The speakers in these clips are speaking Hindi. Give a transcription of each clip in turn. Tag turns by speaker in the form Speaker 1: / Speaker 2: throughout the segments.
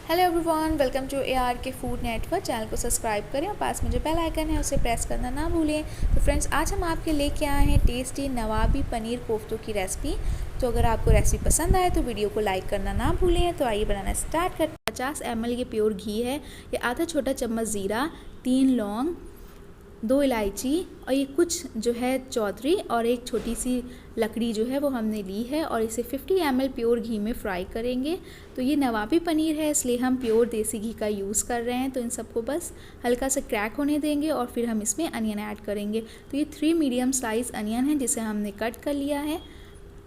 Speaker 1: Hello everyone, welcome to AR के फूड नेटवर्क। चैनल को सब्सक्राइब करें और पास में जो बेल आइकन है उसे प्रेस करना ना भूलें। तो फ्रेंड्स, आज हम आपके लेके आए हैं टेस्टी नवाबी पनीर कोफ्तों की रेसिपी। तो अगर आपको रेसिपी पसंद आए तो वीडियो को लाइक करना ना भूलें। तो आइए बनाना स्टार्ट करते हैं। 50 ml ये प्योर घी है, ये आधा छोटा चम्मच ज़ीरा, 3 लौंग, 2 इलायची और ये कुछ जो है चौधरी और एक छोटी सी लकड़ी जो है वो हमने ली है और इसे 50 ml प्योर घी में फ्राई करेंगे। तो ये नवाबी पनीर है, इसलिए हम प्योर देसी घी का यूज़ कर रहे हैं। तो इन सबको बस हल्का सा क्रैक होने देंगे और फिर हम इसमें अनियन ऐड करेंगे। तो ये 3 मीडियम साइज़ अनियन है जिसे हमने कट कर लिया है।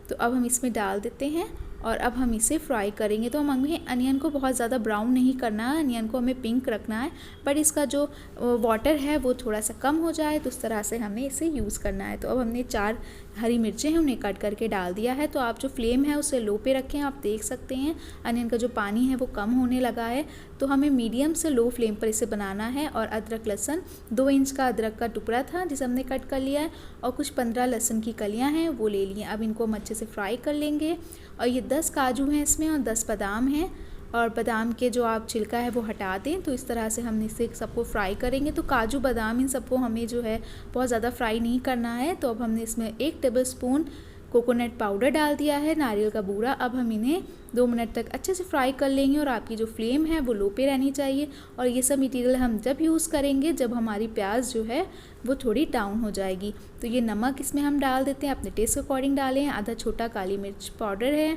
Speaker 1: तो अब हम इसमें डाल देते हैं और अब हम इसे फ्राई करेंगे। तो हमें अनियन को बहुत ज़्यादा ब्राउन नहीं करना है, अनियन को हमें पिंक रखना है, बट इसका जो वाटर है वो थोड़ा सा कम हो जाए, तो उस तरह से हमें इसे यूज़ करना है। तो अब हमने 4 हरी मिर्चें हैं उन्हें कट करके डाल दिया है। तो आप जो फ्लेम है उसे लो पे रखें। आप देख सकते हैं अनियन का जो पानी है वो कम होने लगा है। तो हमें मीडियम से लो फ्लेम पर इसे बनाना है। और अदरक लहसुन 2 इंच का अदरक का टुकड़ा था जिसे हमने कट कर लिया है और कुछ 15 लहसुन की कलियाँ हैं वो ले लिए। अब इनको हम अच्छे से फ्राई कर लेंगे। और ये 10 काजू हैं इसमें और 10 बादाम हैं, और बादाम के जो आप छिलका है वो हटा दें। तो इस तरह से हम इसे सबको फ्राई करेंगे। तो काजू बादाम इन सबको हमें जो है बहुत ज़्यादा फ्राई नहीं करना है। तो अब हमने इसमें 1 टेबलस्पून कोकोनट पाउडर डाल दिया है, नारियल का बूरा। अब हम इन्हें 2 मिनट तक अच्छे से फ्राई कर लेंगे और आपकी जो फ्लेम है वो लो पे रहनी चाहिए। और ये सब मटेरियल हम जब यूज़ करेंगे जब हमारी प्याज जो है वो थोड़ी डाउन हो जाएगी। तो ये नमक इसमें हम डाल देते हैं, अपने टेस्ट के अकॉर्डिंग डालें। आधा छोटा काली मिर्च पाउडर है,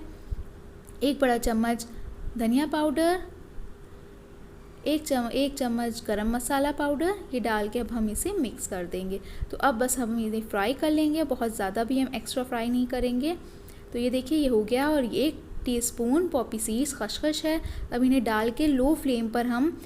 Speaker 1: 1 बड़ा चम्मच धनिया पाउडर, 1 चम्मच गरम मसाला पाउडर, ये डाल के अब हम इसे मिक्स कर देंगे। तो अब बस हम इन्हें फ्राई कर लेंगे, बहुत ज़्यादा भी हम एक्स्ट्रा फ्राई नहीं करेंगे। तो ये देखिए ये हो गया। और ये 1 टीस्पून पॉपी सीड्स खसखस है। अब इन्हें डाल के लो फ्लेम पर हम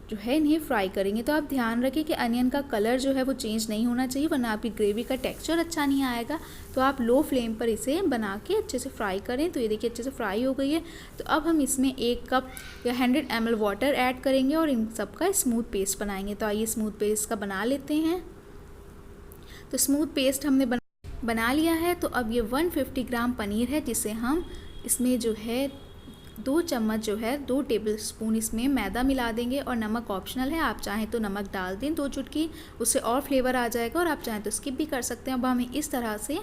Speaker 1: जो है इन्हें फ्राई करेंगे। तो आप ध्यान रखें कि अनियन का कलर जो है वो चेंज नहीं होना चाहिए, वरना आपकी ग्रेवी का टेक्सचर अच्छा नहीं आएगा। तो आप लो फ्लेम पर इसे बना के अच्छे से फ्राई करें। तो ये देखिए अच्छे से फ्राई हो गई है। तो अब हम इसमें 1 कप या 100 ml वाटर ऐड करेंगे और इन सब का स्मूथ पेस्ट बनाएंगे। तो आइए स्मूथ पेस्ट का बना लेते हैं। तो स्मूथ पेस्ट हमने बना लिया है। तो अब ये 150 ग्राम पनीर है जिसे हम इसमें जो है 2 चम्मच जो है 2 टेबलस्पून इसमें मैदा मिला देंगे। और नमक ऑप्शनल है, आप चाहें तो नमक डाल दें 2 चुटकी, उससे और फ्लेवर आ जाएगा। और आप चाहें तो स्किप भी कर सकते हैं। अब हमें इस तरह से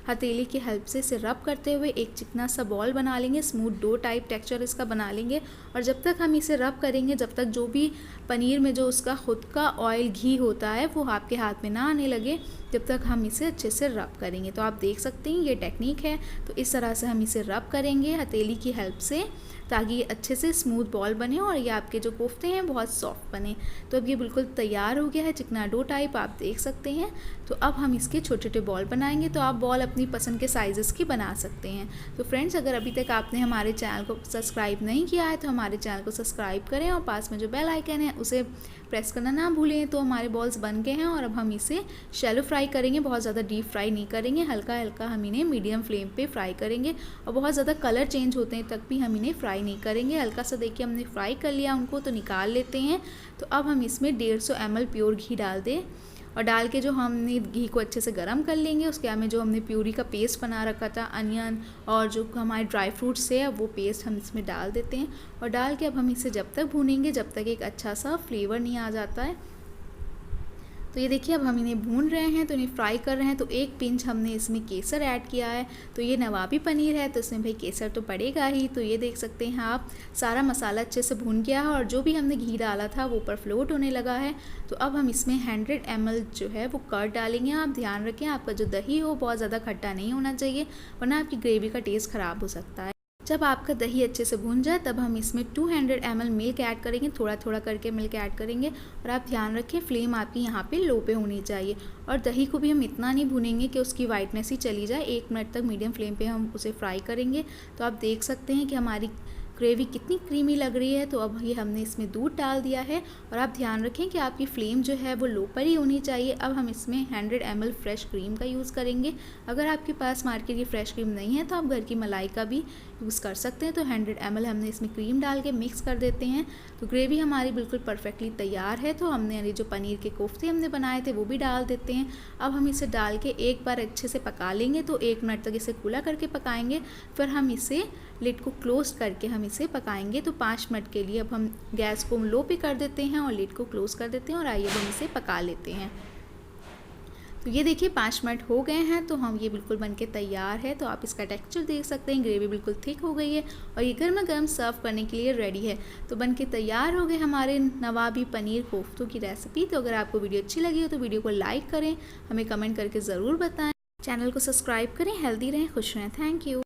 Speaker 1: हथेली की हेल्प से इसे रब करते हुए एक चिकना सा बॉल बना लेंगे, स्मूथ डो टाइप टेक्सचर इसका बना लेंगे। और जब तक हम इसे रब करेंगे, जब तक जो भी पनीर में जो उसका खुद का ऑयल घी होता है वो आपके हाथ में ना आने लगे, जब तक हम इसे अच्छे से रब करेंगे। तो आप देख सकते हैं ये टेक्निक है। तो इस तरह से हम इसे रब करेंगे हथेली की हेल्प से, ताकि ये अच्छे से स्मूथ बॉल बने और ये आपके जो कोफ्ते हैं बहुत सॉफ्ट बने। तो अब ये बिल्कुल तैयार हो गया है, चिकना डो टाइप आप देख सकते हैं। तो अब हम इसके छोटे छोटे बॉल बनाएंगे। तो आप बॉल अपनी पसंद के साइज़ेस की बना सकते हैं। तो फ्रेंड्स, अगर अभी तक आपने हमारे चैनल को सब्सक्राइब नहीं किया है तो हमारे चैनल को सब्सक्राइब करें और पास में जो बेल आइकन है उसे प्रेस करना ना भूलें। तो हमारे बॉल्स बन गए हैं और अब हम इसे शैलो फ्राई करेंगे, बहुत ज़्यादा डीप फ्राई नहीं करेंगे, हल्का हल्का हम इन्हें मीडियम फ्लेम पे फ्राई करेंगे। और बहुत ज़्यादा कलर चेंज होते हैं तक भी हम इन्हें फ्राई नहीं करेंगे। हल्का सा देखिए हमने फ्राई कर लिया उनको, तो निकाल लेते हैं। तो अब हम इसमें 150 ml प्योर घी डाल दें और डाल के जो हमने घी को अच्छे से गर्म कर लेंगे। उसके बाद में जो हमने प्यूरी का पेस्ट बना रखा था, अनियन और जो हमारे ड्राई फ्रूट्स है वो पेस्ट हम इसमें डाल देते हैं। और डाल के अब हम इसे जब तक भूनेंगे जब तक एक अच्छा सा फ्लेवर नहीं आ जाता है। तो ये देखिए अब हम इन्हें भून रहे हैं, तो इन्हें फ्राई कर रहे हैं। तो 1 पिंच हमने इसमें केसर ऐड किया है। तो ये नवाबी पनीर है तो इसमें भाई केसर तो पड़ेगा ही। तो ये देख सकते हैं आप, सारा मसाला अच्छे से भून गया है और जो भी हमने घी डाला था वो ऊपर फ्लोट होने लगा है। तो अब हम इसमें 100 ml जो है वो कर्ड डालेंगे। आप ध्यान रखें आपका जो दही हो बहुत ज़्यादा खट्टा नहीं होना चाहिए, वरना आपकी ग्रेवी का टेस्ट ख़राब हो सकता है। जब आपका दही अच्छे से भून जाए तब हम इसमें 200 ml मिल्क ऐड करेंगे, थोड़ा थोड़ा करके मिल्क ऐड करेंगे। और आप ध्यान रखें फ्लेम आपकी यहाँ पे लो पे होनी चाहिए। और दही को भी हम इतना नहीं भूनेंगे कि उसकी वाइटनेस ही चली जाए, 1 मिनट तक मीडियम फ्लेम पे हम उसे फ्राई करेंगे। तो आप देख सकते हैं कि हमारी ग्रेवी कितनी क्रीमी लग रही है। तो अब ये हमने इसमें दूध डाल दिया है और आप ध्यान रखें कि आपकी फ्लेम जो है वो लो पर ही होनी चाहिए। अब हम इसमें 100 ml फ्रेश क्रीम का यूज़ करेंगे। अगर आपके पास मार्केट की फ़्रेश क्रीम नहीं है तो आप घर की मलाई का भी यूज़ कर सकते हैं। तो 100 ml हमने इसमें क्रीम डाल के मिक्स कर देते हैं। तो ग्रेवी हमारी बिल्कुल परफेक्टली तैयार है। तो हमने यानी जो पनीर के कोफ्ते हमने बनाए थे वो भी डाल देते हैं। अब हम इसे डाल के एक बार अच्छे से पका लेंगे। तो 1 मिनट तक इसे खुला करके पकाएंगे, फिर हम इसे लिड को क्लोज करके हम इसे पकाएंगे। तो 5 मिनट के लिए अब हम गैस को लो पे कर देते हैं और लिड को क्लोज कर देते हैं और आइए हम इसे पका लेते हैं। तो ये देखिए 5 मिनट हो गए हैं, तो हम ये बिल्कुल बनके तैयार है। तो आप इसका टेक्सचर देख सकते हैं, ग्रेवी बिल्कुल थिक हो गई है और ये गर्मा गर्म सर्व करने के लिए रेडी है। तो बनके तैयार हो गए हमारे नवाबी पनीर कोफ्तों की रेसिपी। तो अगर आपको वीडियो अच्छी लगी हो तो वीडियो को लाइक करें, हमें कमेंट करके ज़रूर बताएं, चैनल को सब्सक्राइब करें। हेल्दी रहें, खुश रहें। Thank you.